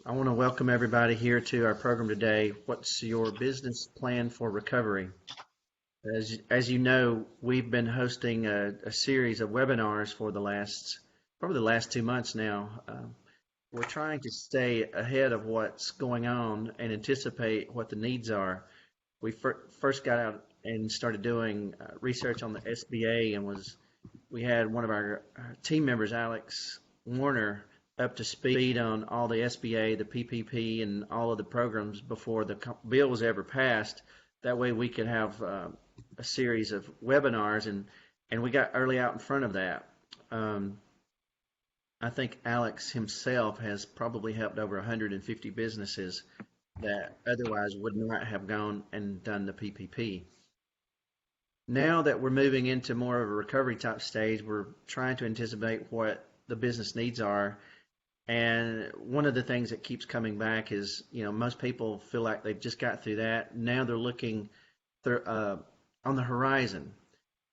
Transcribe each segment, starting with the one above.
I want to welcome everybody here to our program today. What's your business plan for recovery? As you know, we've been hosting a series of webinars for probably the last 2 months now. We're trying to stay ahead of what's going on and anticipate what the needs are. We first got out and started doing research on the SBA we had one of our team members, Alex Warner, up to speed on all the SBA, the PPP, and all of the programs before the bill was ever passed. That way we could have a series of webinars, and we got early out in front of that. Um, I think Alex himself has probably helped over 150 businesses that otherwise would not have gone and done the PPP. Now that we're moving into more of a recovery type stage, we're trying to anticipate what the business needs are. And one of the things that keeps coming back is, most people feel like they've just got through that. Now they're looking on the horizon.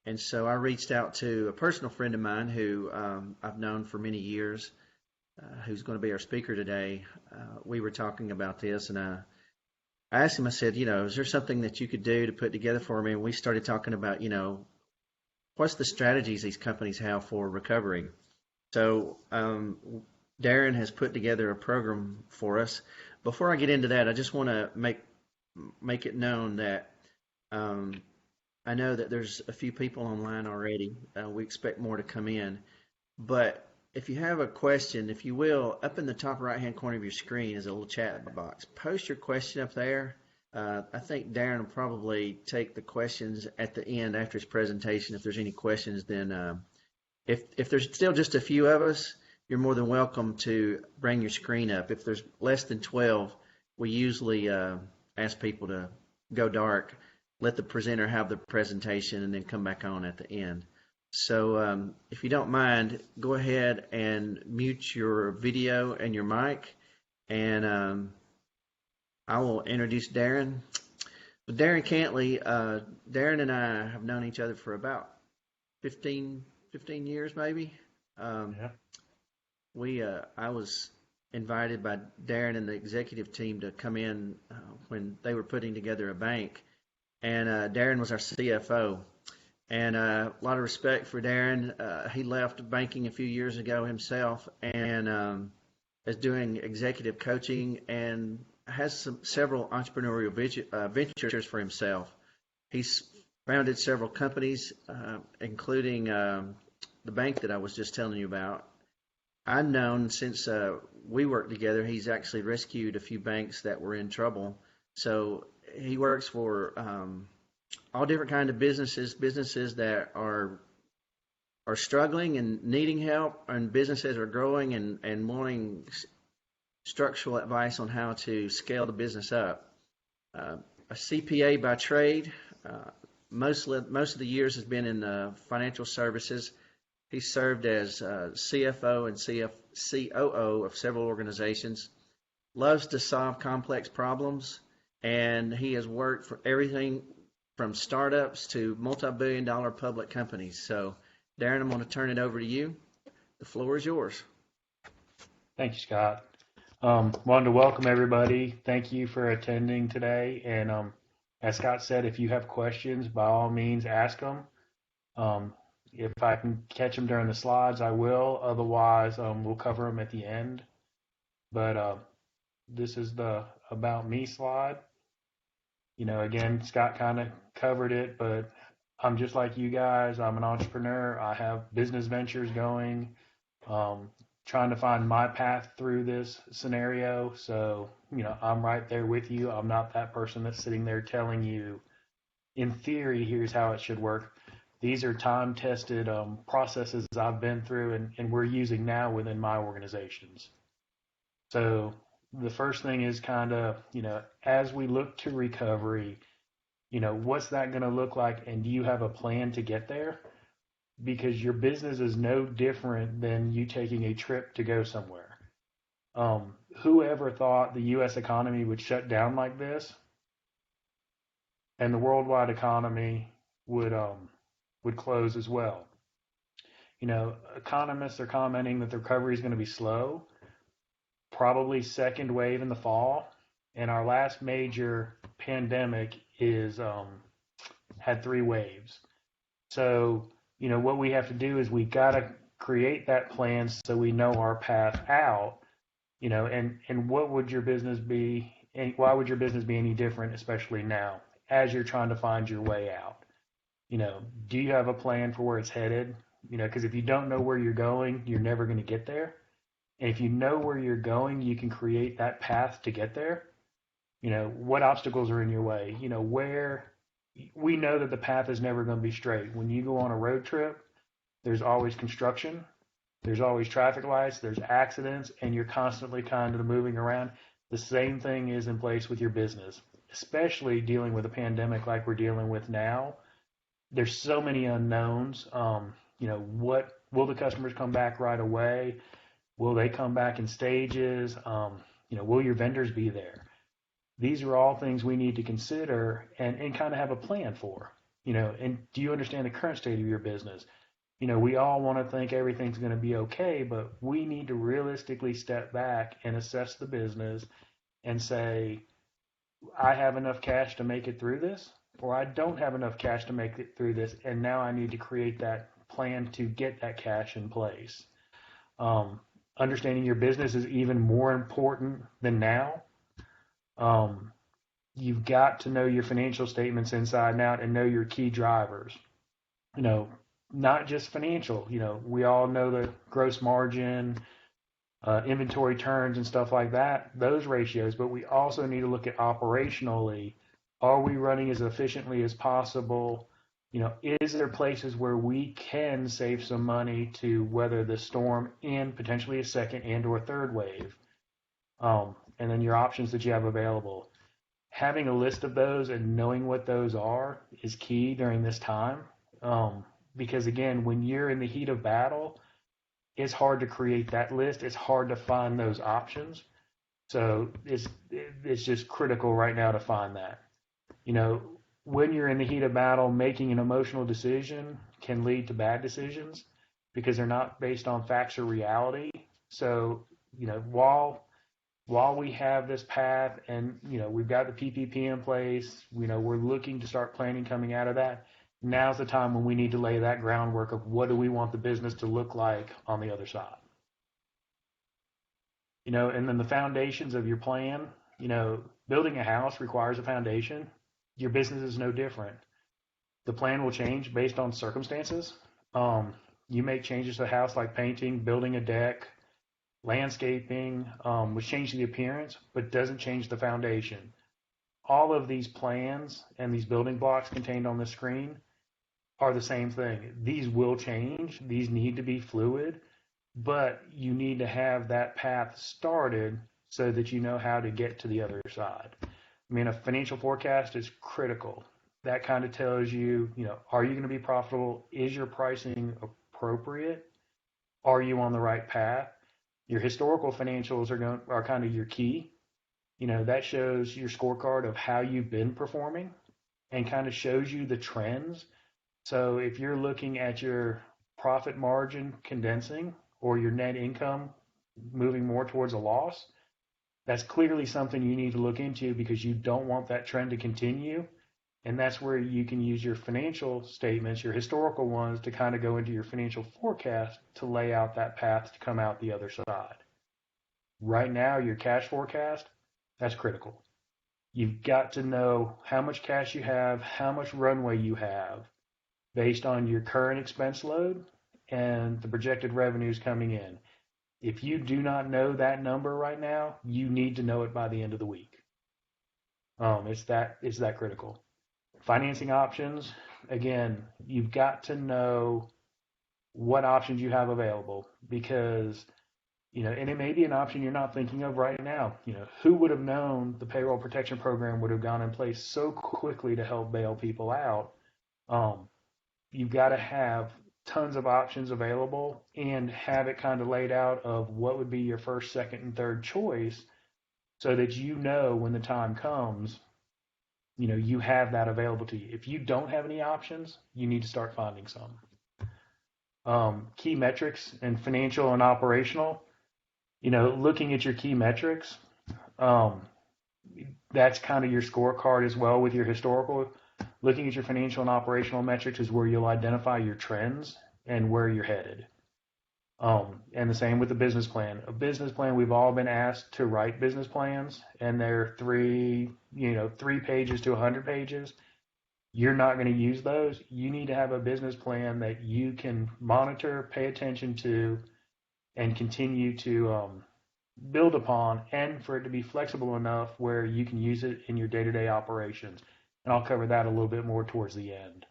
And so I reached out to a personal friend of mine who I've known for many years, who's going to be our speaker today. We were talking about this, and I asked him, I said, is there something that you could do to put together for me? And we started talking about, what's the strategies these companies have for recovery. So Darren has put together a program for us. Before I get into that, I just want to make it known that I know that there's a few people online already. We expect more to come in. But if you have a question, if you will, up in the top right-hand corner of your screen is a little chat box. Post your question up there. I think Darren will probably take the questions at the end after his presentation. If there's any questions, then if there's still just a few of us, you're more than welcome to bring your screen up. If there's less than 12, we usually ask people to go dark, let the presenter have the presentation, and then come back on at the end. So if you don't mind, go ahead and mute your video and your mic, and I will introduce Darren. Darren Cantley, Darren and I have known each other for about 15 years maybe. Yeah. I was invited by Darren and the executive team to come in when they were putting together a bank, and Darren was our CFO. And a lot of respect for Darren. He left banking a few years ago himself, and is doing executive coaching and has several entrepreneurial ventures for himself. He's founded several companies, including the bank that I was just telling you about. I've known since we worked together, he's actually rescued a few banks that were in trouble. So he works for all different kind of businesses that are struggling and needing help, and businesses are growing and wanting structural advice on how to scale the business up. A CPA by trade, most of the years has been in financial services. He served as CFO and COO of several organizations, loves to solve complex problems, and he has worked for everything from startups to multi-billion-dollar public companies. So, Darren, I'm going to turn it over to you. The floor is yours. Thank you, Scott. Wanted to welcome everybody. Thank you for attending today. And as Scott said, if you have questions, by all means, ask them. If I can catch them during the slides, I will. Otherwise, we'll cover them at the end. But this is the About Me slide. Again, Scott kind of covered it, but I'm just like you guys. I'm an entrepreneur. I have business ventures going, trying to find my path through this scenario. So, I'm right there with you. I'm not that person that's sitting there telling you, in theory, here's how it should work. These are time-tested processes I've been through and we're using now within my organizations. So the first thing is kind of, as we look to recovery, what's that going to look like, and do you have a plan to get there? Because your business is no different than you taking a trip to go somewhere. Whoever thought the U.S. economy would shut down like this, and the worldwide economy would close as well? Economists are commenting that the recovery is going to be slow. probably second wave in the fall, and our last major pandemic is had 3 waves. So, what we have to do is we got to create that plan so we know our path out, and what would your business be, and why would your business be any different, especially now, as you're trying to find your way out? Do you have a plan for where it's headed? Because if you don't know where you're going, you're never going to get there. And if you know where you're going, you can create that path to get there. What obstacles are in your way? Where we know that the path is never going to be straight. When you go on a road trip, there's always construction, there's always traffic lights, there's accidents, and you're constantly kind of moving around. The same thing is in place with your business, especially dealing with a pandemic like we're dealing with now. There's so many unknowns. What will the customers come back right away? Will they come back in stages? Will your vendors be there? These are all things we need to consider and kind of have a plan for. And do you understand the current state of your business? We all want to think everything's going to be okay, but we need to realistically step back and assess the business and say, I have enough cash to make it through this, or I don't have enough cash to make it through this, and now I need to create that plan to get that cash in place. Understanding your business is even more important than now. You've got to know your financial statements inside and out and know your key drivers. Not just financial. We all know the gross margin, inventory turns and stuff like that, those ratios, but we also need to look at operationally. Are we running as efficiently as possible? Is there places where we can save some money to weather the storm and potentially a second and or third wave? And then your options that you have available. Having a list of those and knowing what those are is key during this time. Because again, when you're in the heat of battle, it's hard to create that list. It's hard to find those options. So it's just critical right now to find that. When you're in the heat of battle, making an emotional decision can lead to bad decisions because they're not based on facts or reality. So, while we have this path and, we've got the PPP in place, we're looking to start planning coming out of that. Now's the time when we need to lay that groundwork of what do we want the business to look like on the other side. And then the foundations of your plan, building a house requires a foundation. Your business is no different. The plan will change based on circumstances. You make changes to the house like painting, building a deck, landscaping, which changes the appearance, but doesn't change the foundation. All of these plans and these building blocks contained on the screen are the same thing. These will change. These need to be fluid, but you need to have that path started so that you know how to get to the other side. A financial forecast is critical. That kind of tells you, are you going to be profitable? Is your pricing appropriate? Are you on the right path? Your historical financials are kind of your key. That shows your scorecard of how you've been performing and kind of shows you the trends. So if you're looking at your profit margin condensing or your net income moving more towards a loss, that's clearly something you need to look into because you don't want that trend to continue. And that's where you can use your financial statements, your historical ones, to kind of go into your financial forecast to lay out that path to come out the other side. Right now, your cash forecast, that's critical. You've got to know how much cash you have, how much runway you have based on your current expense load and the projected revenues coming in. If you do not know that number right now, you need to know it by the end of the week. It's that critical. Financing options, again, you've got to know what options you have available because, and it may be an option you're not thinking of right now. Who would have known the payroll protection program would have gone in place so quickly to help bail people out? You've got to have tons of options available and have it kind of laid out of what would be your first, second, and third choice so that when the time comes, you have that available to you. If you don't have any options, you need to start finding some. Key metrics and financial and operational, Looking at your key metrics, um, that's kind of your scorecard as well with your historical. Looking at your financial and operational metrics is where you'll identify your trends and where you're headed. And the same with the business plan. A business plan, we've all been asked to write business plans, and they're 3 pages to 100 pages. You're not going to use those. You need to have a business plan that you can monitor, pay attention to, and continue to build upon, and for it to be flexible enough where you can use it in your day-to-day operations. And I'll cover that a little bit more towards the end.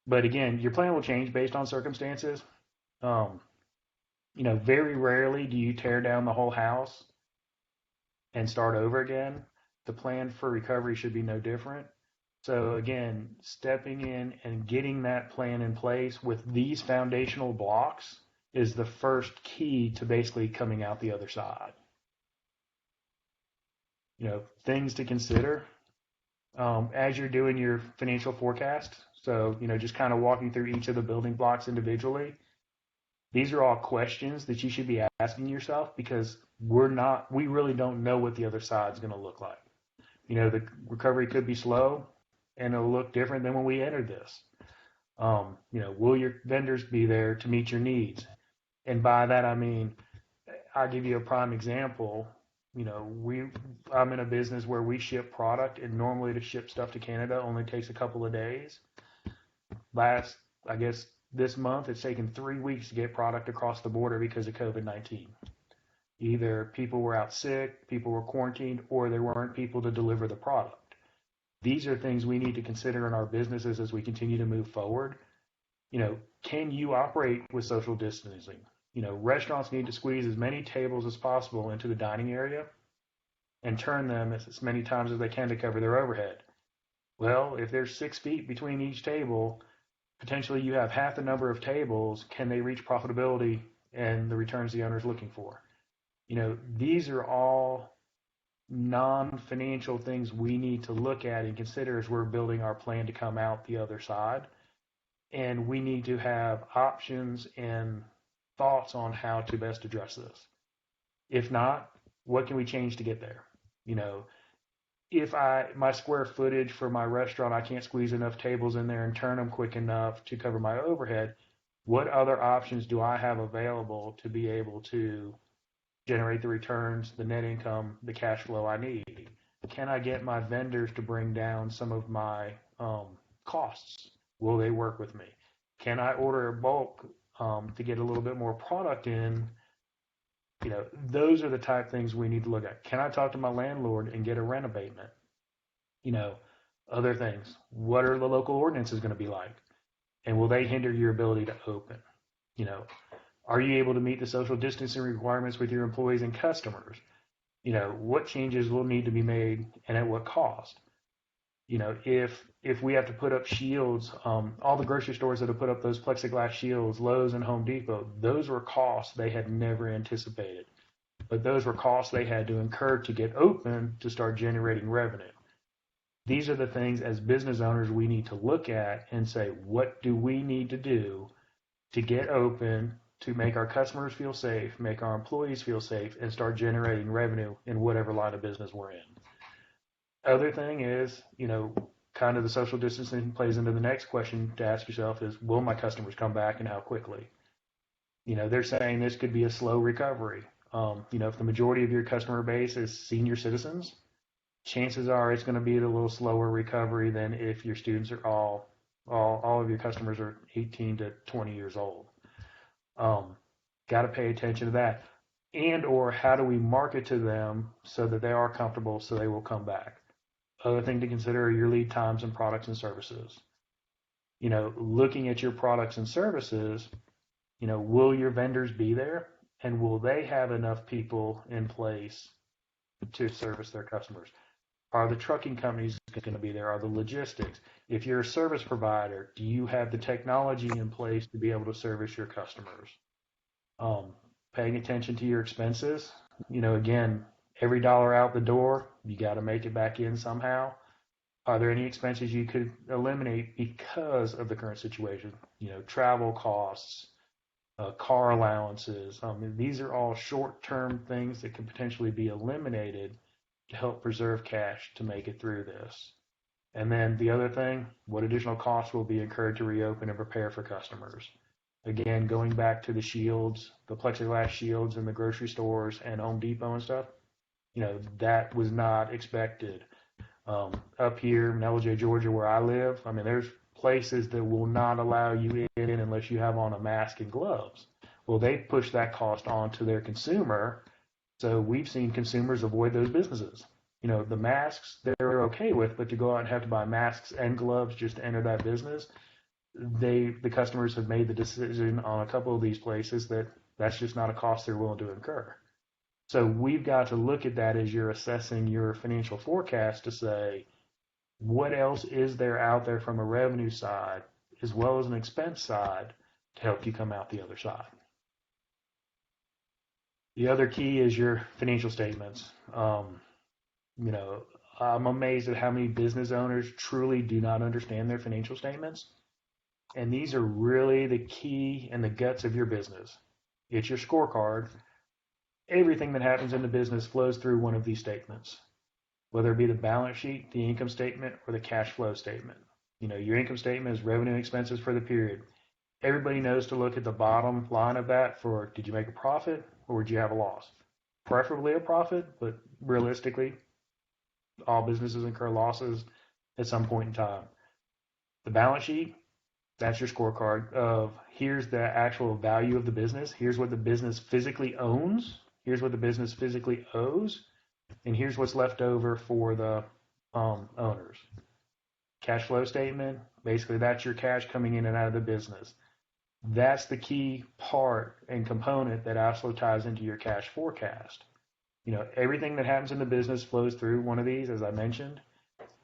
But again, your plan will change based on circumstances. Um, very rarely do you tear down the whole house and start over again. The plan for recovery should be no different. So again, stepping in and getting that plan in place with these foundational blocks is the first key to basically coming out the other side. Things to consider as you're doing your financial forecast. So, just kind of walking through each of the building blocks individually. These are all questions that you should be asking yourself, because we really don't know what the other side's going to look like. The recovery could be slow and it'll look different than when we entered this. Will your vendors be there to meet your needs? And by that, I mean, I'll give you a prime example. I'm in a business where we ship product, and normally to ship stuff to Canada only takes a couple of days. This month, it's taken 3 weeks to get product across the border because of COVID-19. Either people were out sick, people were quarantined, or there weren't people to deliver the product. These are things we need to consider in our businesses as we continue to move forward. Can you operate with social distancing? Restaurants need to squeeze as many tables as possible into the dining area and turn them as many times as they can to cover their overhead. Well, if there's 6 feet between each table, potentially you have half the number of tables. Can they reach profitability and the returns the owner's looking for? These are all non-financial things we need to look at and consider as we're building our plan to come out the other side. And we need to have options and thoughts on how to best address this. If not, what can we change to get there? If my square footage for my restaurant, I can't squeeze enough tables in there and turn them quick enough to cover my overhead, what other options do I have available to be able to generate the returns, the net income, the cash flow I need? Can I get my vendors to bring down some of my costs? Will they work with me? Can I order a bulk to get a little bit more product in? Those are the type of things we need to look at. Can I talk to my landlord and get a rent abatement? Other things. What are the local ordinances going to be like? And will they hinder your ability to open? Are you able to meet the social distancing requirements with your employees and customers? What changes will need to be made and at what cost? If we have to put up shields, all the grocery stores that have put up those plexiglass shields, Lowe's and Home Depot, those were costs they had never anticipated. But those were costs they had to incur to get open to start generating revenue. These are the things as business owners we need to look at and say, what do we need to do to get open, to make our customers feel safe, make our employees feel safe, and start generating revenue in whatever line of business we're in. Other thing is, kind of the social distancing plays into the next question to ask yourself is, will my customers come back and how quickly? They're saying this could be a slow recovery. If the majority of your customer base is senior citizens, chances are it's going to be a little slower recovery than if your students are all of your customers are 18 to 20 years old. Got to pay attention to that. And or how do we market to them so that they are comfortable so they will come back? Other thing to consider are your lead times and products and services. Looking at your products and services, will your vendors be there? And will they have enough people in place to service their customers? Are the trucking companies going to be there? Are the logistics? If you're a service provider, do you have the technology in place to be able to service your customers? Paying attention to your expenses. Again, every dollar out the door, you got to make it back in somehow. Are there any expenses you could eliminate because of the current situation? Travel costs, car allowances. These are all short-term things that can potentially be eliminated to help preserve cash to make it through this. And then the other thing, what additional costs will be incurred to reopen and prepare for customers? Again, going back to the shields, the plexiglass shields in the grocery stores and Home Depot and stuff, that was not expected. Up here in LJ, Georgia, where I live, there's places that will not allow you in unless you have on a mask and gloves. Well, they push that cost on to their consumer, so we've seen consumers avoid those businesses. The masks they're okay with, but to go out and have to buy masks and gloves just to enter that business, the customers have made the decision on a couple of these places that that's just not a cost they're willing to incur. So we've got to look at that as you're assessing your financial forecast to say, what else is there out there from a revenue side as well as an expense side to help you come out the other side? The other key is your financial statements. I'm amazed at how many business owners truly do not understand their financial statements. And these are really the key and the guts of your business. It's your scorecard. Everything that happens in the business flows through one of these statements, whether it be the balance sheet, the income statement, or the cash flow statement. Your income statement is revenue and expenses for the period. Everybody knows to look at the bottom line of that for, did you make a profit or did you have a loss? Preferably a profit, but realistically, all businesses incur losses at some point in time. The balance sheet, that's your scorecard of here's the actual value of the business. Here's what the business physically owns. Here's what the business physically owes. And here's what's left over for the owners. Cash flow statement, basically that's your cash coming in and out of the business. That's the key part and component that also ties into your cash forecast. Everything that happens in the business flows through one of these, as I mentioned.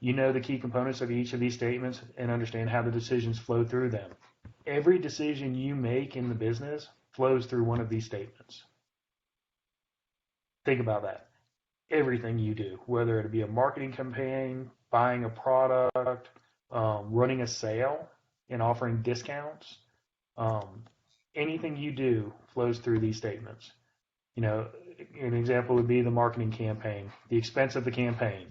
The key components of each of these statements and understand how the decisions flow through them. Every decision you make in the business flows through one of these statements. Think about that. Everything you do, whether it be a marketing campaign, buying a product, running a sale and offering discounts, anything you do flows through these statements. An example would be the marketing campaign, the expense of the campaign.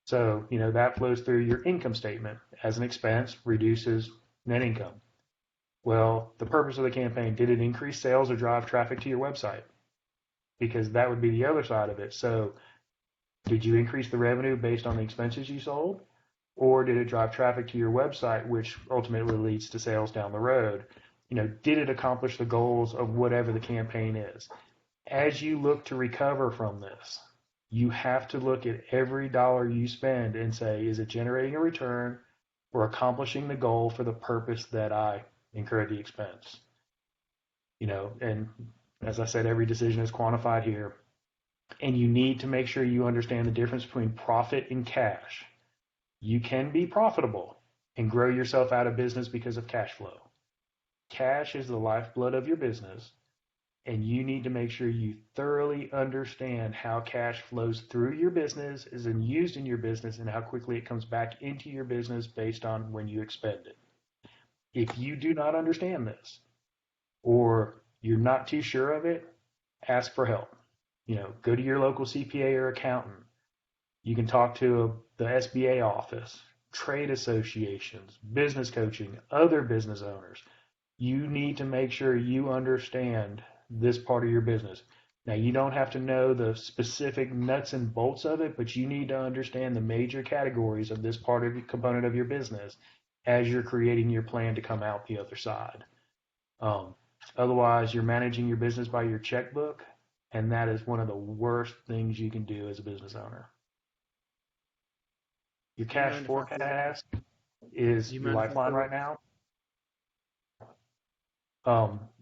So, that flows through your income statement as an expense, reduces net income. Well, the purpose of the campaign, did it increase sales or drive traffic to your website? Because that would be the other side of it. So, did you increase the revenue based on the expenses you sold? Or did it drive traffic to your website, which ultimately leads to sales down the road? Did it accomplish the goals of whatever the campaign is? As you look to recover from this, you have to look at every dollar you spend and say, is it generating a return or accomplishing the goal for the purpose that I incurred the expense? And as I said, every decision is quantified here. And you need to make sure you understand the difference between profit and cash. You can be profitable and grow yourself out of business because of cash flow. Cash is the lifeblood of your business, and you need to make sure you thoroughly understand how cash flows through your business, is used in your business, and how quickly it comes back into your business based on when you expend it. If you do not understand this, or you're not too sure of it, ask for help. Go to your local CPA or accountant. You can talk to the SBA office, trade associations, business coaching, other business owners. You need to make sure you understand this part of your business. Now, you don't have to know the specific nuts and bolts of it, but you need to understand the major categories of this part of the component of your business as you're creating your plan to come out the other side. Otherwise, you're managing your business by your checkbook, and that is one of the worst things you can do as a business owner. Your cash forecast is your lifeline right now.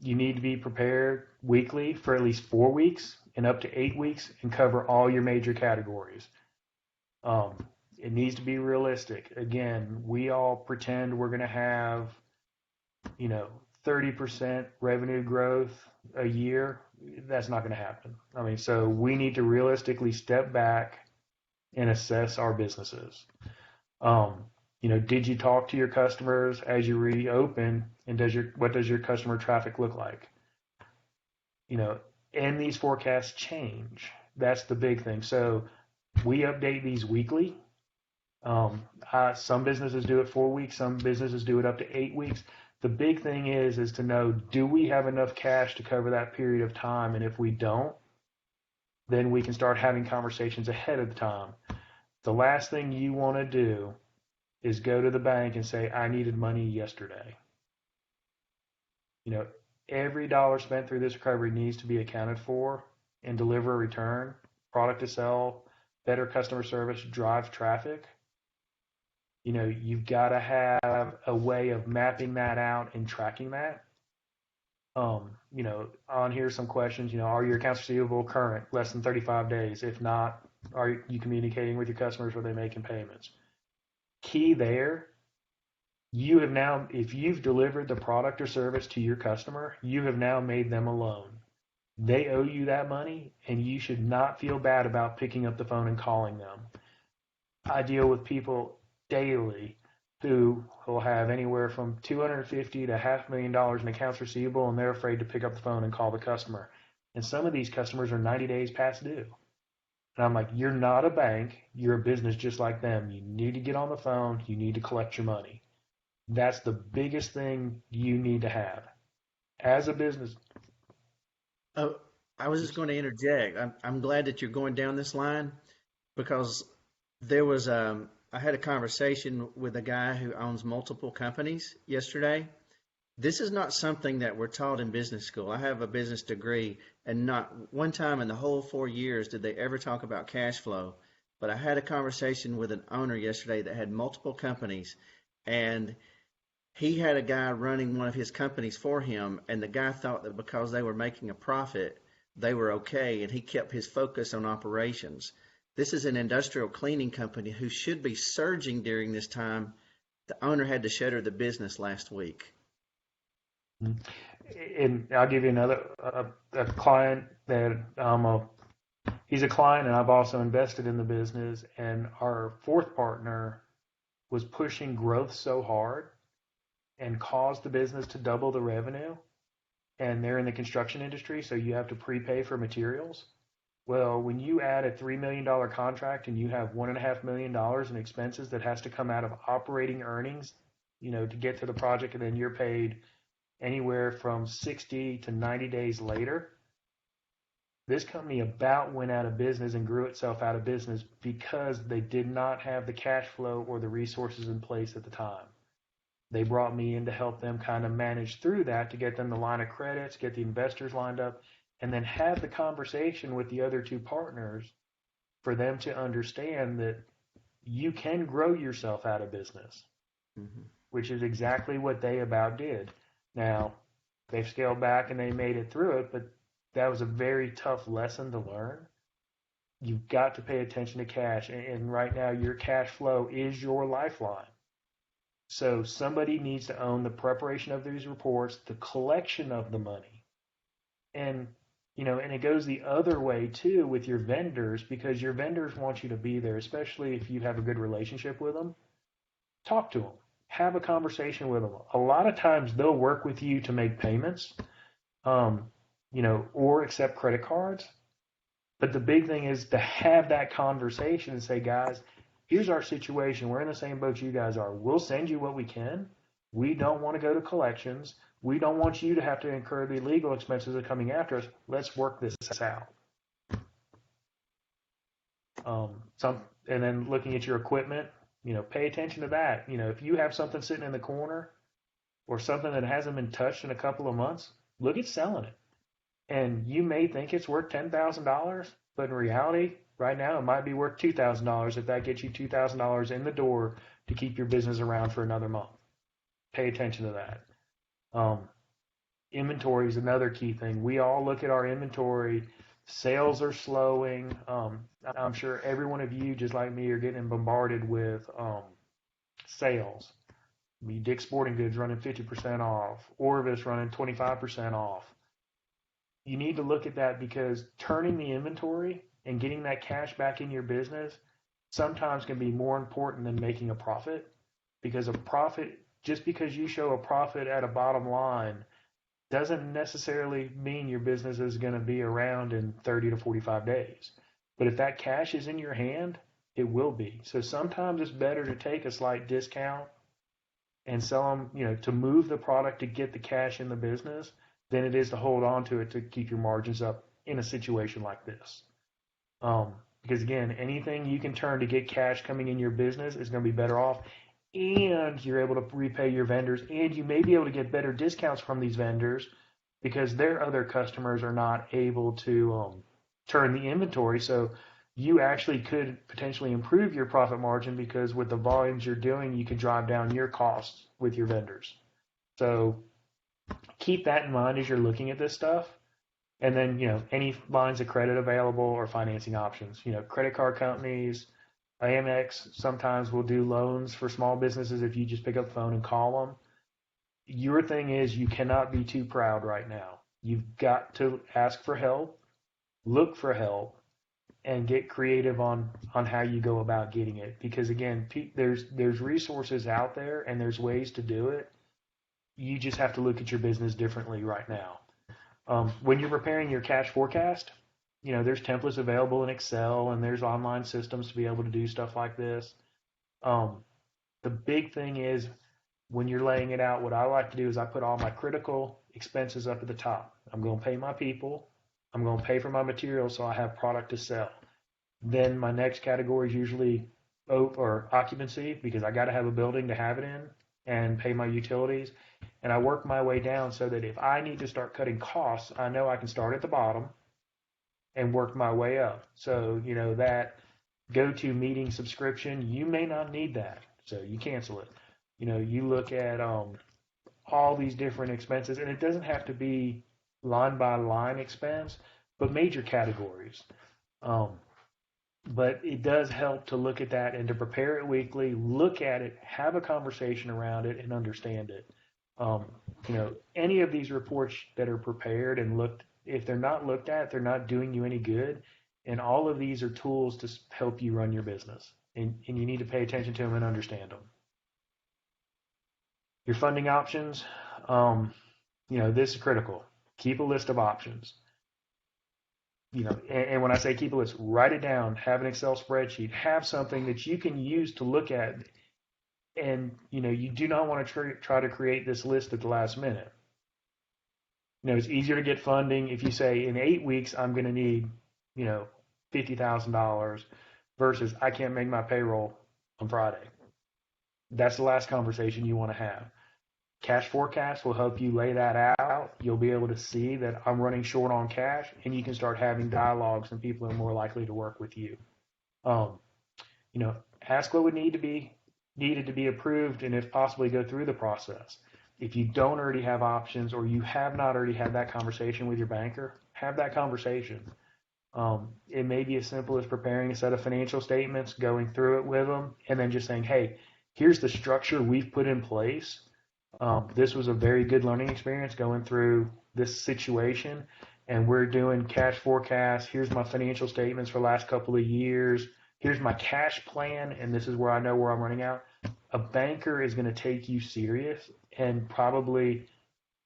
You need to be prepared weekly for at least 4 weeks and up to 8 weeks and cover all your major categories. It needs to be realistic. Again, we all pretend we're going to have, 30% revenue growth a year. That's not going to happen. So we need to realistically step back and assess our businesses. Did you talk to your customers as you reopen, and what does your customer traffic look like? And these forecasts change. That's the big thing. So we update these weekly. Some businesses do it 4 weeks. Some businesses do it up to 8 weeks. The big thing is to know, do we have enough cash to cover that period of time? And if we don't, then we can start having conversations ahead of the time. The last thing you want to do is go to the bank and say, I needed money yesterday. Every dollar spent through this recovery needs to be accounted for and deliver a return, product to sell, better customer service, drive traffic. You've got to have a way of mapping that out and tracking that. On here some questions, are your accounts receivable current, less than 35 days? If not, are you communicating with your customers? Are they making payments? Key there, you have now, if you've delivered the product or service to your customer, you have now made them a loan. They owe you that money, and you should not feel bad about picking up the phone and calling them. I deal with people daily who will have anywhere from $250,000 to $500,000 in accounts receivable, and they're afraid to pick up the phone and call the customer. And some of these customers are 90 days past due. And I'm like, you're not a bank. You're a business just like them. You need to get on the phone. You need to collect your money. That's the biggest thing you need to have as a business. Oh, I was just going to interject. I'm glad that you're going down this line because there was I had a conversation with a guy who owns multiple companies yesterday. This is not something that we're taught in business school. I have a business degree, and not one time in the whole 4 years did they ever talk about cash flow. But I had a conversation with an owner yesterday that had multiple companies, and he had a guy running one of his companies for him, and the guy thought that because they were making a profit, they were okay, and he kept his focus on operations. This is an industrial cleaning company who should be surging during this time. The owner had to shutter the business last week. And I'll give you another a client that he's a client, and I've also invested in the business. And our fourth partner was pushing growth so hard and caused the business to double the revenue. And they're in the construction industry, so you have to prepay for materials. Well, when you add a $3 million contract and you have $1.5 million in expenses that has to come out of operating earnings, to get to the project, and then you're paid anywhere from 60 to 90 days later, this company about went out of business and grew itself out of business because they did not have the cash flow or the resources in place at the time. They brought me in to help them kind of manage through that, to get them the line of credits, get the investors lined up, and then have the conversation with the other two partners for them to understand that you can grow yourself out of business, which is exactly what they about did. Now, they've scaled back and they made it through it, but that was a very tough lesson to learn. You've got to pay attention to cash, and right now your cash flow is your lifeline. So somebody needs to own the preparation of these reports, the collection of the money. And and it goes the other way too with your vendors, because your vendors want you to be there, especially if you have a good relationship with them. Talk to them. Have a conversation with them. A lot of times they'll work with you to make payments, or accept credit cards. But the big thing is to have that conversation and say, guys, here's our situation. We're in the same boat you guys are. We'll send you what we can. We don't want to go to collections. We don't want you to have to incur the legal expenses of coming after us. Let's work this out. And then looking at your equipment, pay attention to that. If you have something sitting in the corner or something that hasn't been touched in a couple of months, look at selling it. And you may think it's worth $10,000, but in reality, right now, it might be worth $2,000 if that gets you $2,000 in the door to keep your business around for another month. Pay attention to that. Inventory is another key thing. We all look at our inventory. Sales are slowing. I'm sure every one of you, just like me, are getting bombarded with sales. Dick's Sporting Goods running 50% off. Orvis running 25% off. You need to look at that, because turning the inventory and getting that cash back in your business sometimes can be more important than making a profit, because a profit, just because you show a profit at a bottom line doesn't necessarily mean your business is going to be around in 30 to 45 days. But if that cash is in your hand, it will be. So sometimes it's better to take a slight discount and sell them, to move the product to get the cash in the business than it is to hold on to it to keep your margins up in a situation like this. Because again, anything you can turn to get cash coming in your business is going to be better off, and you're able to repay your vendors, and you may be able to get better discounts from these vendors because their other customers are not able to turn the inventory. So you actually could potentially improve your profit margin because with the volumes you're doing, you can drive down your costs with your vendors. So keep that in mind as you're looking at this stuff. And then, any lines of credit available or financing options. Credit card companies, Amex sometimes will do loans for small businesses if you just pick up the phone and call them. Your thing is you cannot be too proud right now. You've got to ask for help, look for help, and get creative on how you go about getting it. Because again, there's resources out there and there's ways to do it. You just have to look at your business differently right now. When you're preparing your cash forecast, there's templates available in Excel and there's online systems to be able to do stuff like this. The big thing is when you're laying it out, what I like to do is I put all my critical expenses up at the top. I'm going to pay my people. I'm going to pay for my materials so I have product to sell. Then my next category is usually occupancy because I got to have a building to have it in and pay my utilities. And I work my way down so that if I need to start cutting costs, I know I can start at the bottom and work my way up. So, that go-to meeting subscription, you may not need that. So you cancel it. You look at all these different expenses, and it doesn't have to be line by line expense, but major categories. But it does help to look at that and to prepare it weekly, look at it, have a conversation around it, and understand it. Any of these reports that are prepared and looked, if they're not looked at, they're not doing you any good. And all of these are tools to help you run your business. And you need to pay attention to them and understand them. Your funding options, this is critical. Keep a list of options. And when I say keep a list, write it down, have an Excel spreadsheet, have something that you can use to look at. And, you do not want to try to create this list at the last minute. It's easier to get funding if you say in 8 weeks, I'm going to need, $50,000 versus I can't make my payroll on Friday. That's the last conversation you want to have. Cash forecast will help you lay that out. You'll be able to see that I'm running short on cash, and you can start having dialogues, and people are more likely to work with you. Ask what would needed to be approved, and if possibly go through the process. If you don't already have options or you have not already had that conversation with your banker, have that conversation. It may be as simple as preparing a set of financial statements, going through it with them, and then just saying, hey, here's the structure we've put in place. This was a very good learning experience going through this situation, and we're doing cash forecasts. Here's my financial statements for the last couple of years. Here's my cash plan, and this is where I know where I'm running out. A banker is going to take you serious and probably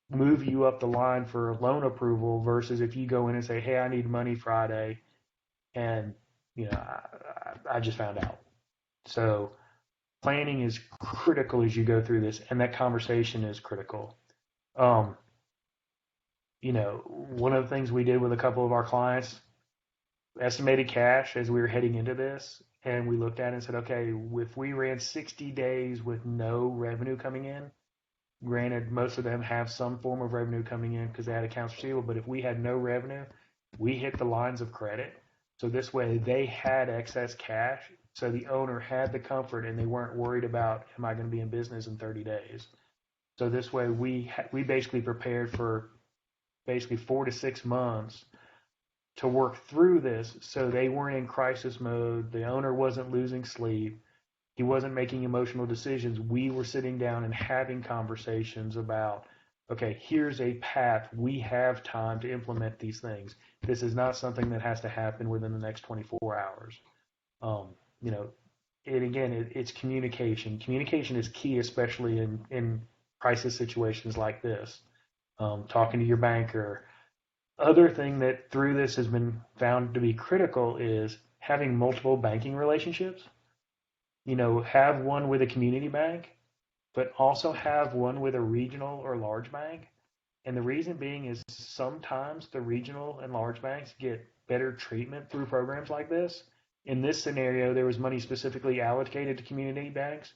move you up the line for loan approval versus if you go in and say, hey, I need money Friday, and I just found out. So planning is critical as you go through this, and that conversation is critical. One of the things we did with a couple of our clients, estimated cash as we were heading into this, and we looked at it and said, okay, if we ran 60 days with no revenue coming in, granted, most of them have some form of revenue coming in because they had accounts receivable, but if we had no revenue, we hit the lines of credit. So this way they had excess cash. So the owner had the comfort and they weren't worried about, am I going to be in business in 30 days? So this way we basically prepared for basically 4 to 6 months to work through this. So they weren't in crisis mode. The owner wasn't losing sleep. He wasn't making emotional decisions. We were sitting down and having conversations about, okay, here's a path. We have time to implement these things. This is not something that has to happen within the next 24 hours. It's communication. Communication is key, especially in crisis situations like this. talking to your banker. Other thing that through this has been found to be critical is having multiple banking relationships. Have one with a community bank, but also have one with a regional or large bank. And the reason being is sometimes the regional and large banks get better treatment through programs like this. In this scenario, there was money specifically allocated to community banks.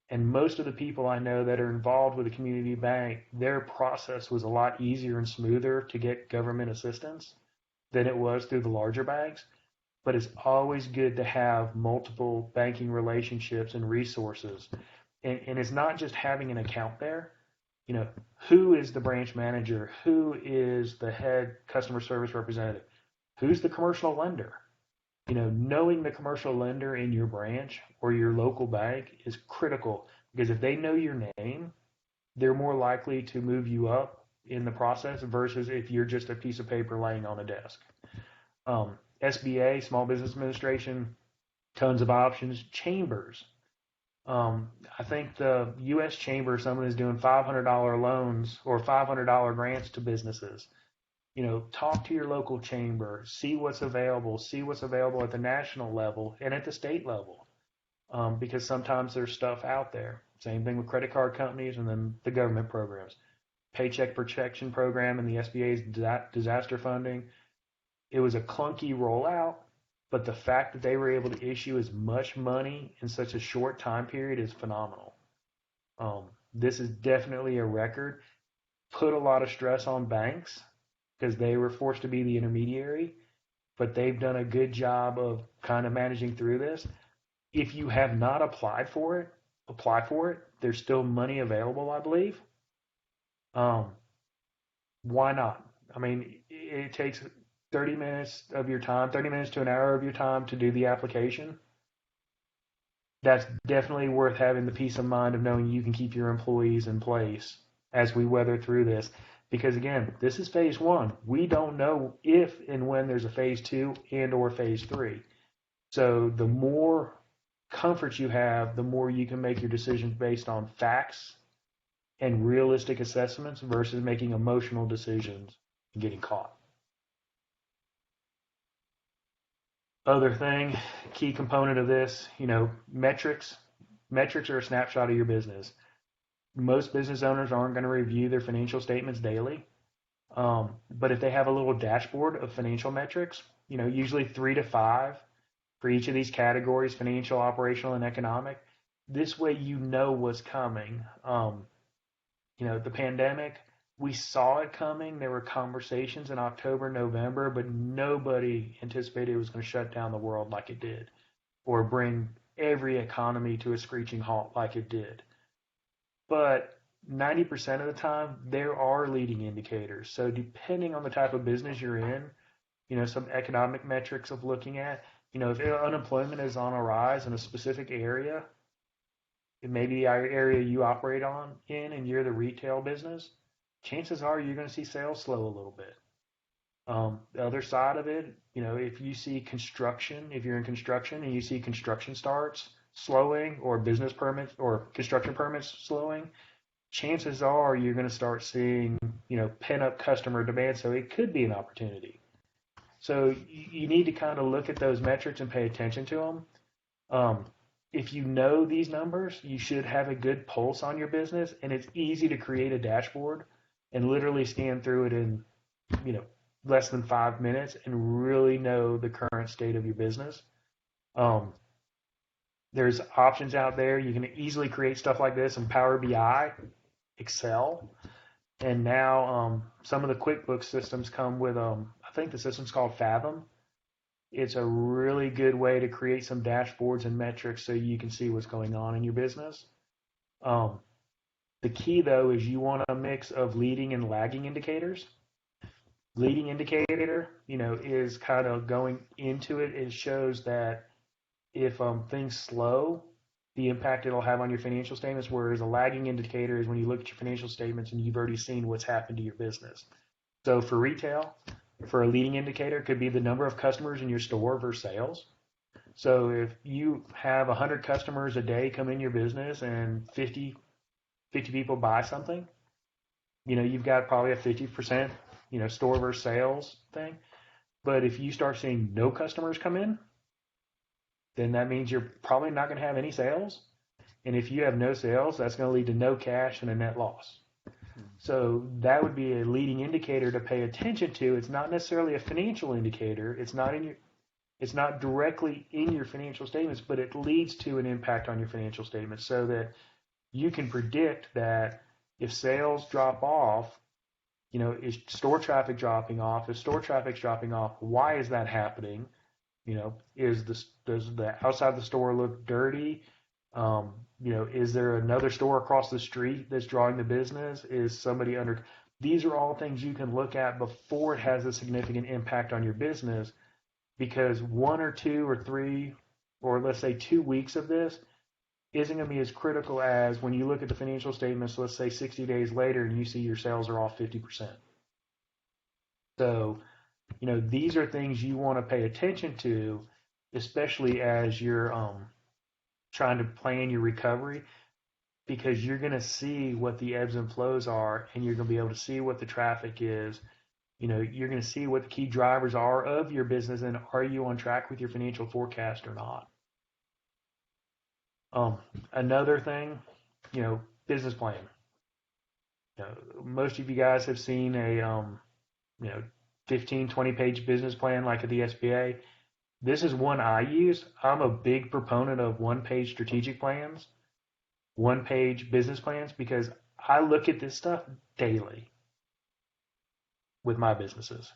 And most of the people I know that are involved with a community bank, their process was a lot easier and smoother to get government assistance than it was through the larger banks. But it's always good to have multiple banking relationships and resources. And it's not just having an account there. Who is the branch manager? Who is the head customer service representative? Who's the commercial lender? Knowing the commercial lender in your branch or your local bank is critical, because if they know your name, they're more likely to move you up in the process versus if you're just a piece of paper laying on a desk. SBA, Small Business Administration, tons of options. Chambers. I think the U.S. Chamber, someone is doing $500 loans or $500 grants to businesses. Talk to your local chamber, see what's available at the national level and at the state level, because sometimes there's stuff out there. Same thing with credit card companies and then the government programs. Paycheck Protection Program and the SBA's disaster funding. It was a clunky rollout, but the fact that they were able to issue as much money in such a short time period is phenomenal. This is definitely a record. Put a lot of stress on banks because they were forced to be the intermediary, but they've done a good job of kind of managing through this. If you have not applied for it, apply for it. There's still money available, I believe. Why not? I mean, it takes 30 minutes of your time, 30 minutes to an hour of your time to do the application. That's definitely worth having the peace of mind of knowing you can keep your employees in place as we weather through this. Because again, this is phase one. We don't know if and when there's a phase two and or phase three. So the more comfort you have, the more you can make your decisions based on facts and realistic assessments versus making emotional decisions and getting caught. Other thing, key component of this, metrics. Metrics are a snapshot of your business. Most business owners aren't going to review their financial statements daily. But if they have a little dashboard of financial metrics, usually 3 to 5 for each of these categories, financial, operational, and economic, this way what's coming. The pandemic, we saw it coming. There were conversations in October, November, but nobody anticipated it was going to shut down the world like it did or bring every economy to a screeching halt like it did. But 90% of the time, there are leading indicators. So depending on the type of business you're in, some economic metrics of looking at, if unemployment is on a rise in a specific area, it may be the area you operate and you're the retail business, chances are you're going to see sales slow a little bit. The other side of it, if you see construction, if you're in construction and you see construction starts slowing or business permits or construction permits slowing, chances are you're going to start seeing, pent up customer demand. So it could be an opportunity. So you need to kind of look at those metrics and pay attention to them. If you know these numbers, you should have a good pulse on your business, and it's easy to create a dashboard and literally scan through it in, less than 5 minutes and really know the current state of your business. There's options out there. You can easily create stuff like this in Power BI, Excel, and now some of the QuickBooks systems come with, I think the system's called Fathom. It's a really good way to create some dashboards and metrics so you can see what's going on in your business. The key, though, is you want a mix of leading and lagging indicators. Leading indicator, is kind of going into it. It shows that if things slow, the impact it'll have on your financial statements, whereas a lagging indicator is when you look at your financial statements and you've already seen what's happened to your business. So for retail, for a leading indicator, it could be the number of customers in your store versus sales. So if you have 100 customers a day come in your business and 50 people buy something, you've got probably a 50%, store versus sales thing. But if you start seeing no customers come in, then that means you're probably not going to have any sales. And if you have no sales, that's going to lead to no cash and a net loss. So that would be a leading indicator to pay attention to. It's not necessarily a financial indicator. It's not directly in your financial statements, but it leads to an impact on your financial statements so that you can predict that if sales drop off, is store traffic dropping off? If store traffic's dropping off, why is that happening? Does the outside of the store look dirty? Is there another store across the street that's drawing the business? Is somebody under? These are all things you can look at before it has a significant impact on your business, because 1 or 2 or 3, or let's say 2 weeks of this isn't going to be as critical as when you look at the financial statements, let's say 60 days later, and you see your sales are off 50%. So, these are things you want to pay attention to, especially as you're trying to plan your recovery, because you're going to see what the ebbs and flows are, and you're going to be able to see what the traffic is. You're going to see what the key drivers are of your business, and are you on track with your financial forecast or not? Another thing, business plan. Most of you guys have seen a 15, 20-page business plan like at the SBA. This is one I use. I'm a big proponent of one-page strategic plans, one-page business plans, because I look at this stuff daily with my businesses.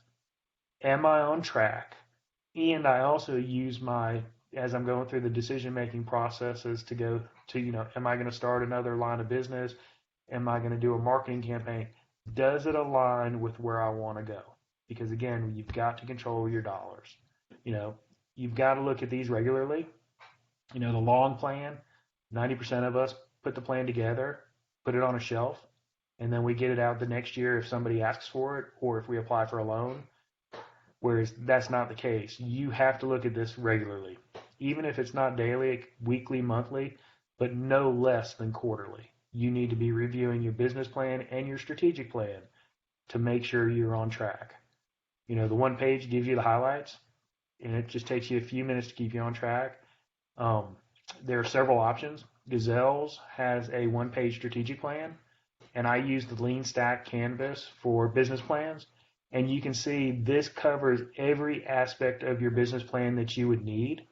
Am I on track? And I also use as I'm going through the decision-making processes to go to, am I going to start another line of business? Am I going to do a marketing campaign? Does it align with where I want to go? Because again, you've got to control your dollars. You've got to look at these regularly. The long plan, 90% of us put the plan together, put it on a shelf, and then we get it out the next year if somebody asks for it or if we apply for a loan. Whereas that's not the case. You have to look at this regularly, even if it's not daily, weekly, monthly, but no less than quarterly. You need to be reviewing your business plan and your strategic plan to make sure you're on track. The one page gives you the highlights, and it just takes you a few minutes to keep you on track. There are several options. Gazelle's has a one-page strategic plan, and I use the Lean Stack Canvas for business plans. And you can see this covers every aspect of your business plan that you would need.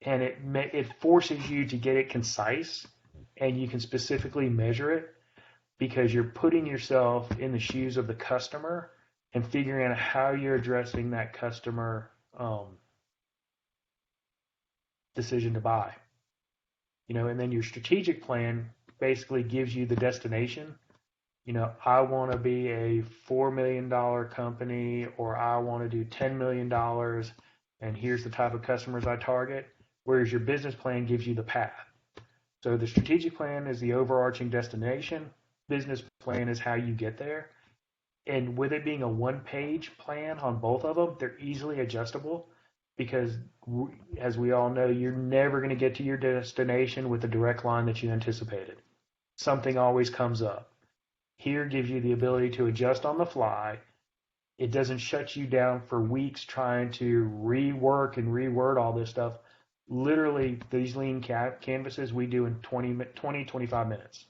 And it forces you to get it concise, and you can specifically measure it, because you're putting yourself in the shoes of the customer and figuring out how you're addressing that customer decision to buy. And then your strategic plan basically gives you the destination. I want to be a $4 million company, or I want to do $10 million, and here's the type of customers I target. Whereas your business plan gives you the path. So the strategic plan is the overarching destination. Business plan is how you get there. And with it being a one-page plan on both of them, they're easily adjustable, because as we all know, you're never going to get to your destination with the direct line that you anticipated. Something always comes up. Here gives you the ability to adjust on the fly. It doesn't shut you down for weeks trying to rework and reword all this stuff. Literally, these lean canvases we do in 25 minutes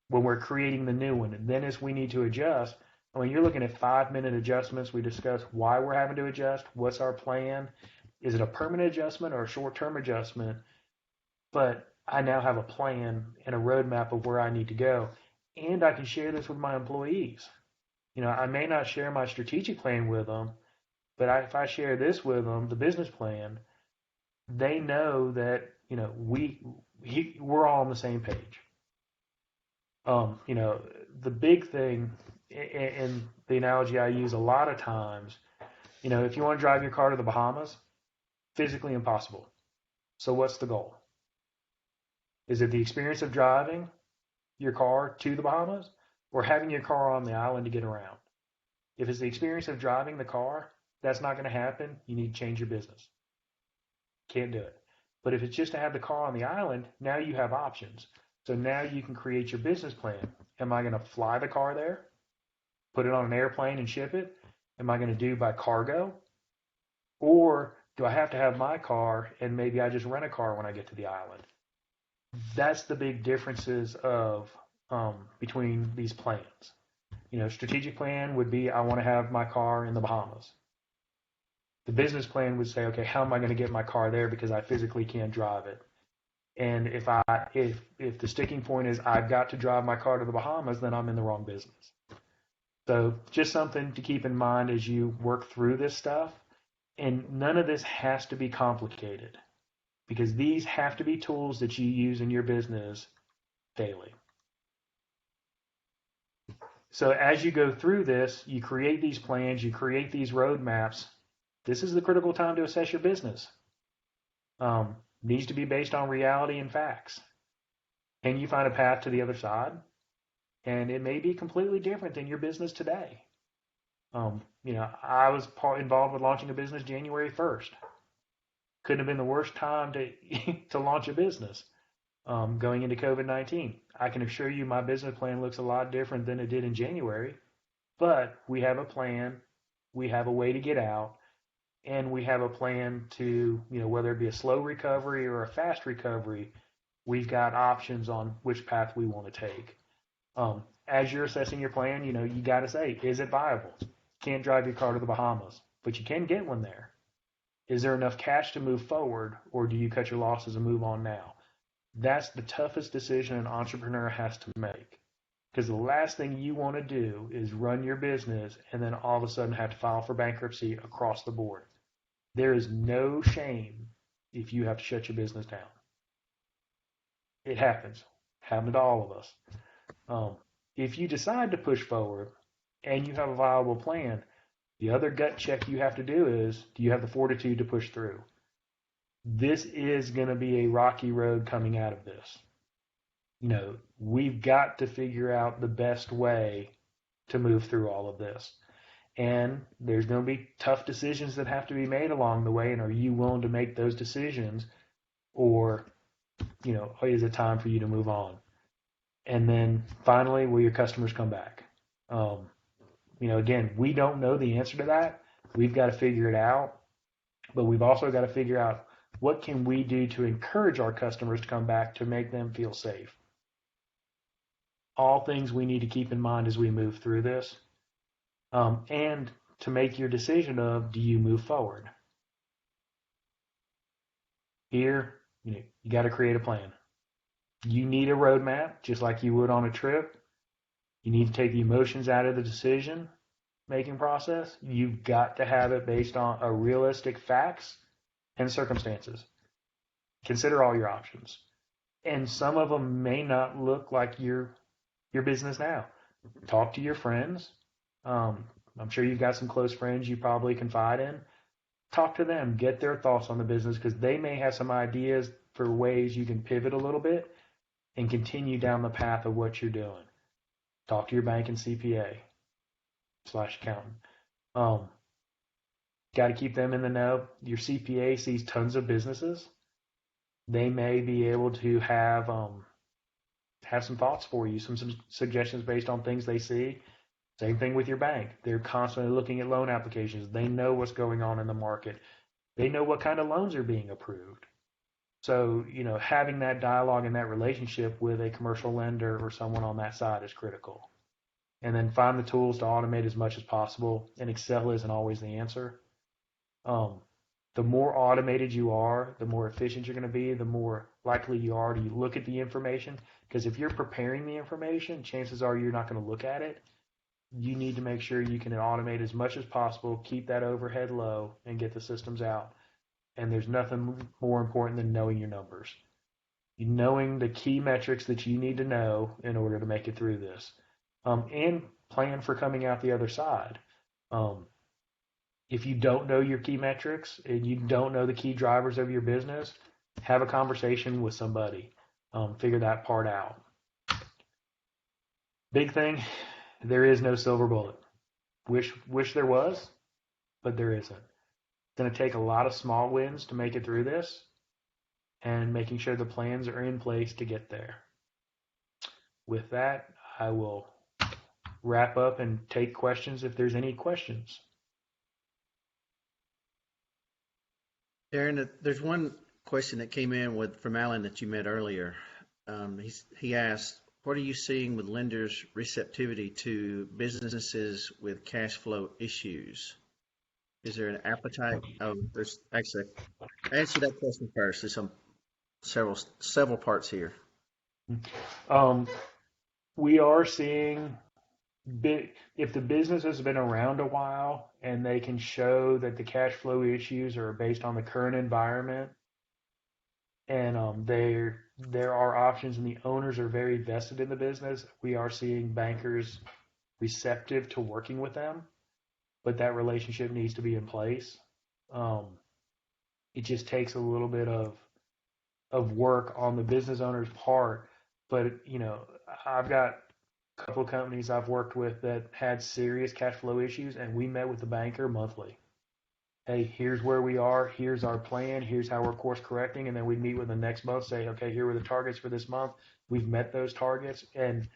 when we're creating the new one. And then as we need to adjust, you're looking at 5-minute adjustments. We discuss why we're having to adjust, what's our plan, is it a permanent adjustment or a short-term adjustment? But I now have a plan and a roadmap of where I need to go. And I can share this with my employees. I may not share my strategic plan with them, but if I share this with them, the business plan, they know that, we're all on the same page. The big thing, and the analogy I use a lot of times, if you want to drive your car to the Bahamas, physically impossible. So what's the goal? Is it the experience of driving your car to the Bahamas, or having your car on the island to get around? If it's the experience of driving the car, that's not going to happen. You need to change your business. Can't do it. But if it's just to have the car on the island, now you have options. So now you can create your business plan. Am I going to fly the car there, put it on an airplane and ship it? Am I going to do by cargo? Or do I have to have my car and maybe I just rent a car when I get to the island? That's the big differences of between these plans. Strategic plan would be I want to have my car in the Bahamas. The business plan would say, okay, how am I going to get my car there because I physically can't drive it? And if the sticking point is I've got to drive my car to the Bahamas, then I'm in the wrong business. So just something to keep in mind as you work through this stuff. And none of this has to be complicated because these have to be tools that you use in your business daily. So as you go through this, you create these plans, you create these roadmaps. This is the critical time to assess your business. Needs to be based on reality and facts. Can you find a path to the other side? And it may be completely different than your business today. I was involved with launching a business January 1st. Couldn't have been the worst time to launch a business going into COVID-19. I can assure you my business plan looks a lot different than it did in January, but we have a plan, we have a way to get out, and we have a plan to, whether it be a slow recovery or a fast recovery, we've got options on which path we want to take. As you're assessing your plan, you got to say, is it viable? Can't drive your car to the Bahamas, but you can get one there. Is there enough cash to move forward, or do you cut your losses and move on now? That's the toughest decision an entrepreneur has to make, because the last thing you want to do is run your business and then all of a sudden have to file for bankruptcy across the board. There is no shame if you have to shut your business down. It happens. Happened to all of us. If you decide to push forward and you have a viable plan, the other gut check you have to do is, do you have the fortitude to push through? This is going to be a rocky road coming out of this. We've got to figure out the best way to move through all of this. And there's going to be tough decisions that have to be made along the way. And are you willing to make those decisions? Or, is it time for you to move on? And then finally, will your customers come back? Again, we don't know the answer to that. We've got to figure it out. But we've also got to figure out what can we do to encourage our customers to come back to make them feel safe. All things we need to keep in mind as we move through this. And to make your decision of, do you move forward? Here, you got to create a plan. You need a roadmap, just like you would on a trip. You need to take the emotions out of the decision-making process. You've got to have it based on a realistic facts and circumstances. Consider all your options. And some of them may not look like your business now. Talk to your friends. I'm sure you've got some close friends you probably confide in. Talk to them. Get their thoughts on the business because they may have some ideas for ways you can pivot a little bit and continue down the path of what you're doing. Talk to your bank and CPA/accountant. Got to keep them in the know. Your CPA sees tons of businesses. They may be able to have some thoughts for you, some suggestions based on things they see. Same thing with your bank. They're constantly looking at loan applications. They know what's going on in the market. They know what kind of loans are being approved. So, having that dialogue and that relationship with a commercial lender or someone on that side is critical. And then find the tools to automate as much as possible. And Excel isn't always the answer. The more automated you are, the more efficient you're going to be, the more likely you are to look at the information. Because if you're preparing the information, chances are you're not going to look at it. You need to make sure you can automate as much as possible, keep that overhead low, and get the systems out. And there's nothing more important than knowing your numbers. Knowing the key metrics that you need to know in order to make it through this. And plan for coming out the other side. If you don't know your key metrics and you don't know the key drivers of your business, have a conversation with somebody. Figure that part out. Big thing, there is no silver bullet. Wish there was, but there isn't. It's going to take a lot of small wins to make it through this and making sure the plans are in place to get there. with that, I will wrap up and take questions if there's any questions. Darren, there's one question that came in from Alan that you met earlier. He asked, what are you seeing with lenders' receptivity to businesses with cash flow issues? Is there an appetite? Oh, there's actually, answer that question first. There's several parts here. Um, we are seeing if the business has been around a while and they can show that the cash flow issues are based on the current environment, and there are options and the owners are very vested in the business, we are seeing bankers receptive to working with them, but that relationship needs to be in place. It just takes a little bit of work on the business owner's part. But I've got a couple of companies I've worked with that had serious cash flow issues, and we met with the banker monthly. Hey, here's where we are. Here's our plan. Here's how we're course correcting. And then we'd meet with them next month, say, okay, here were the targets for this month. We've met those targets, and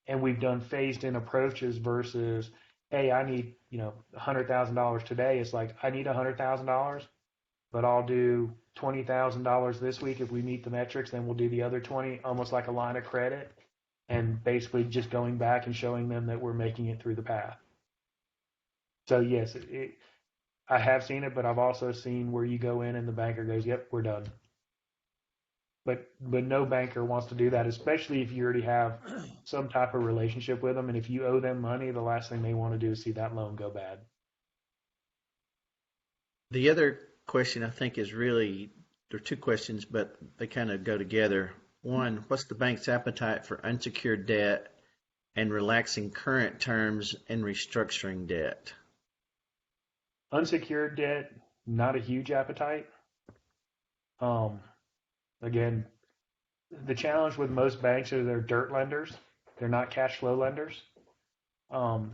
we've done phased in approaches versus, hey, I need $100,000 today. It's like, I need $100,000, but I'll do $20,000 this week if we meet the metrics. Then we'll do the other 20, almost like a line of credit, and basically just going back and showing them that we're making it through the path. So yes, I have seen it, but I've also seen where you go in and the banker goes, yep, we're done. But no banker wants to do that, especially if you already have some type of relationship with them. And if you owe them money, the last thing they want to do is see that loan go bad. The other question I think is really, there are two questions, but they kind of go together. One, what's the bank's appetite for unsecured debt and relaxing current terms and restructuring debt? Unsecured debt, not a huge appetite. Again, the challenge with most banks is they're dirt lenders. They're not cash flow lenders.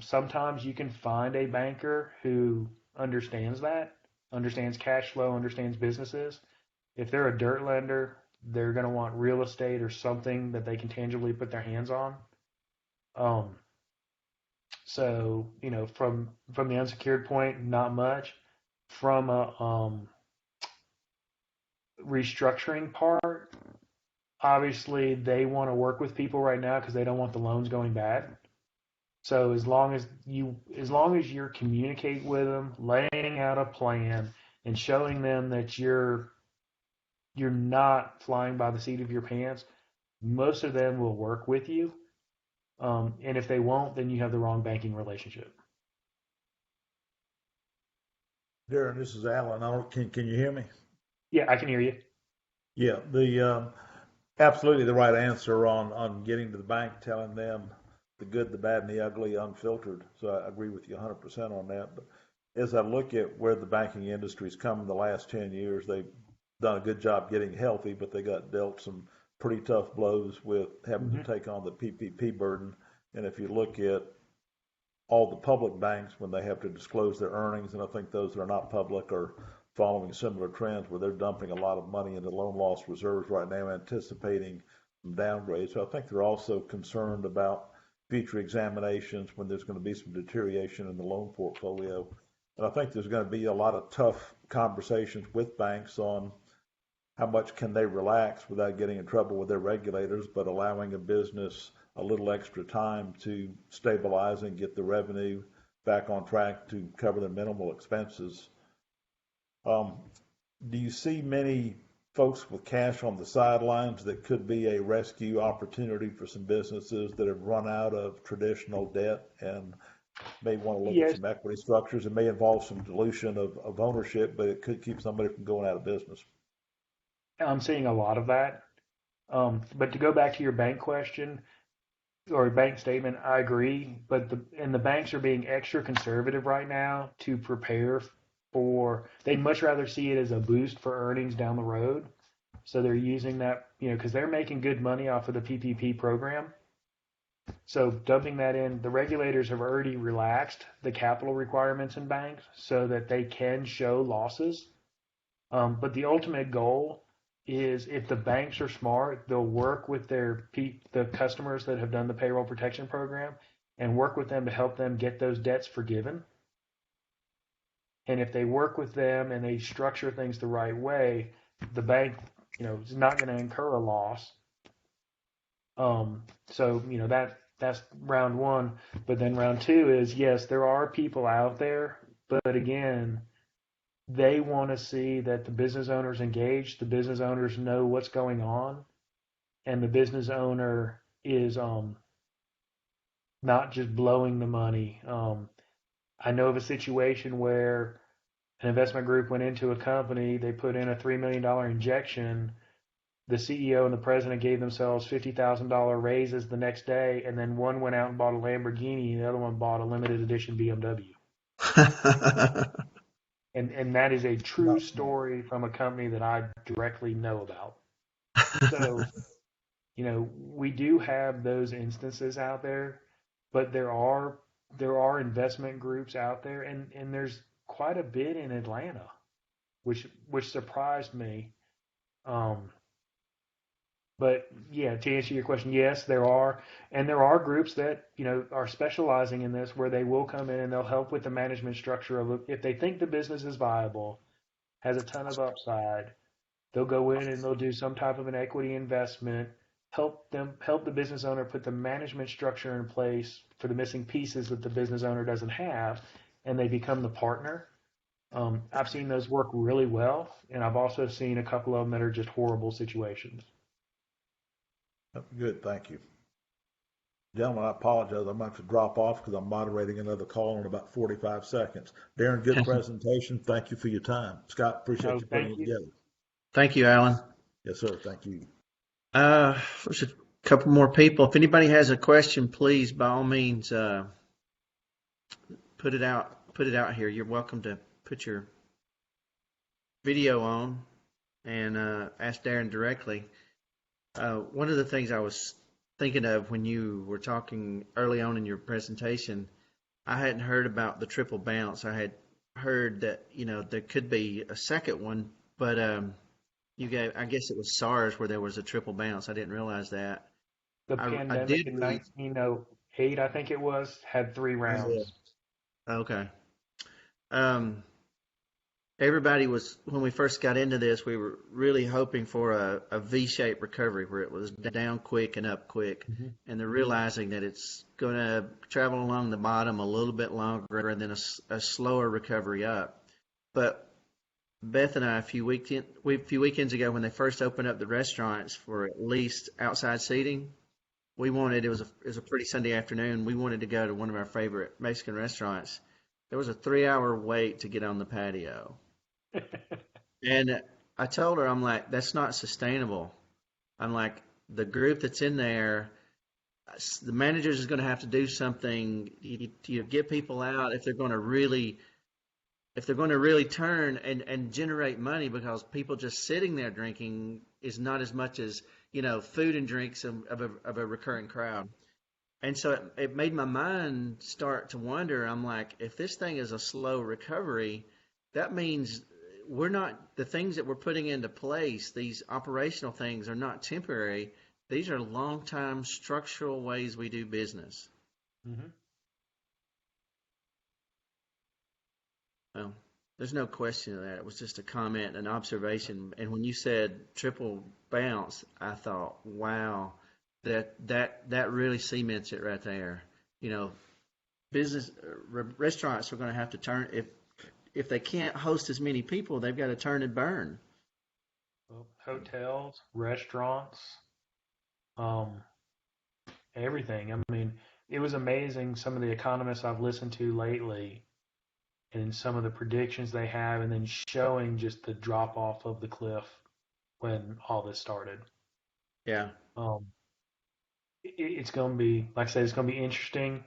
Sometimes you can find a banker who understands that, understands cash flow, understands businesses. If they're a dirt lender, they're going to want real estate or something that they can tangibly put their hands on. So, from the unsecured point, not much. From a restructuring part, obviously they want to work with people right now because they don't want the loans going bad. So as long as you're communicating with them, laying out a plan, and showing them that you're not flying by the seat of your pants, most of them will work with you. And if they won't, then you have the wrong banking relationship. Darren, this is Alan. Can you hear me? Yeah, I can hear you. Yeah, the absolutely the right answer on getting to the bank, telling them the good, the bad, and the ugly, unfiltered. So I agree with you 100% on that. But as I look at where the banking industry's come in the last 10 years, they've done a good job getting healthy, but they got dealt some pretty tough blows with having to take on the PPP burden. And if you look at all the public banks, when they have to disclose their earnings, and I think those that are not public are following similar trends where they're dumping a lot of money into loan loss reserves right now, anticipating some downgrades. So I think they're also concerned about future examinations when there's going to be some deterioration in the loan portfolio. And I think there's going to be a lot of tough conversations with banks on how much can they relax without getting in trouble with their regulators, but allowing a business a little extra time to stabilize and get the revenue back on track to cover their minimal expenses. Do you see many folks with cash on the sidelines that could be a rescue opportunity for some businesses that have run out of traditional debt and may want to look at some equity structures? It may involve some dilution of ownership, but it could keep somebody from going out of business. I'm seeing a lot of that. But to go back to your bank question or bank statement, I agree. But the banks are being extra conservative right now to prepare for. They'd much rather see it as a boost for earnings down the road. So they're using that, because they're making good money off of the PPP program. So dumping that in, the regulators have already relaxed the capital requirements in banks so that they can show losses. But the ultimate goal is if the banks are smart, they'll work with the customers that have done the payroll protection program and work with them to help them get those debts forgiven. And if they work with them and they structure things the right way, the bank, is not going to incur a loss. So that's round one. But then round two is, yes, there are people out there, but again, they want to see that the business owner's engaged, the business owners know what's going on, and the business owner is not just blowing the money. I know of a situation where an investment group went into a company, they put in a $3 million injection. The CEO and the president gave themselves $50,000 raises the next day, and then one went out and bought a Lamborghini, and the other one bought a limited edition BMW. And that is a true story from a company that I directly know about. So, we do have those instances out there, but there are investment groups out there, and there's quite a bit in Atlanta, which surprised me. But yeah, to answer your question, yes, there are, and there are groups that are specializing in this, where they will come in and they'll help with the management structure of if they think the business is viable, has a ton of upside, they'll go in and they'll do some type of an equity investment, help the business owner put the management structure in place for the missing pieces that the business owner doesn't have, and they become the partner. I've seen those work really well, and I've also seen a couple of them that are just horrible situations. Good, thank you. Gentlemen, I apologize. I'm going to have to drop off because I'm moderating another call in about 45 seconds. Darren, good presentation. Thank you for your time. Scott, appreciate you putting it together. Thank you, Alan. Yes, sir. Thank you. There's a couple more people. If anybody has a question, please, by all means, put it out here. You're welcome to put your video on and ask Darren directly. One of the things I was thinking of when you were talking early on in your presentation, I hadn't heard about the triple bounce. I had heard that there could be a second one, but I guess it was SARS where there was a triple bounce. I didn't realize that. The pandemic in 1908, I think it was, had 3 rounds. Okay. Everybody when we first got into this, we were really hoping for a V-shaped recovery where it was down quick and up quick. Mm-hmm. And they're realizing that it's going to travel along the bottom a little bit longer and then a slower recovery up. But Beth and I, a few weekends ago, when they first opened up the restaurants for at least outside seating, it was a pretty Sunday afternoon. We wanted to go to one of our favorite Mexican restaurants. There was a 3-hour wait to get on the patio. And I told her, I'm like, that's not sustainable. I'm like, the group that's in there, the managers is going to have to do something to get people out if they're going to really turn and generate money, because people just sitting there drinking is not as much as food and drinks of a recurring crowd. And so it made my mind start to wonder. I'm like, if this thing is a slow recovery, that means the things that we're putting into place, these operational things, are not temporary. These are long-time structural ways we do business. Mm-hmm. Well, there's no question of that. It was just a comment, an observation. And when you said triple bounce, I thought, wow, that really cements it right there. Restaurants are going to have to turn, if they can't host as many people, they've got to turn and burn. Hotels, restaurants, everything. I mean, it was amazing, some of the economists I've listened to lately and some of the predictions they have, and then showing just the drop off of the cliff when all this started. Yeah. It's going to be, like I said, it's going to be interesting,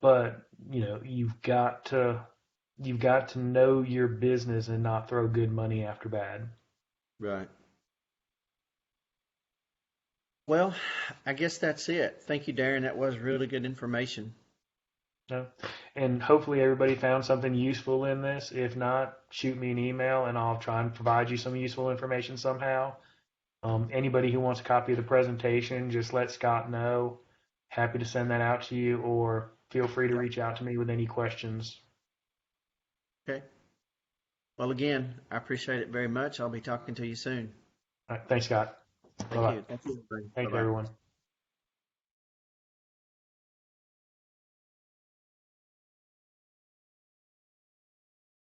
but you've got to know your business and not throw good money after bad. Right. Well, I guess that's it. Thank you, Darren. That was really good information. No. And hopefully everybody found something useful in this. If not, shoot me an email and I'll try and provide you some useful information somehow. Anybody who wants a copy of the presentation, just let Scott know. Happy to send that out to you, or feel free to reach out to me with any questions. Okay. Well, again, I appreciate it very much. I'll be talking to you soon. All right, thanks, Scott. Thank Bye-bye. you. Thank you, everybody. Thank you, Bye-bye. everyone.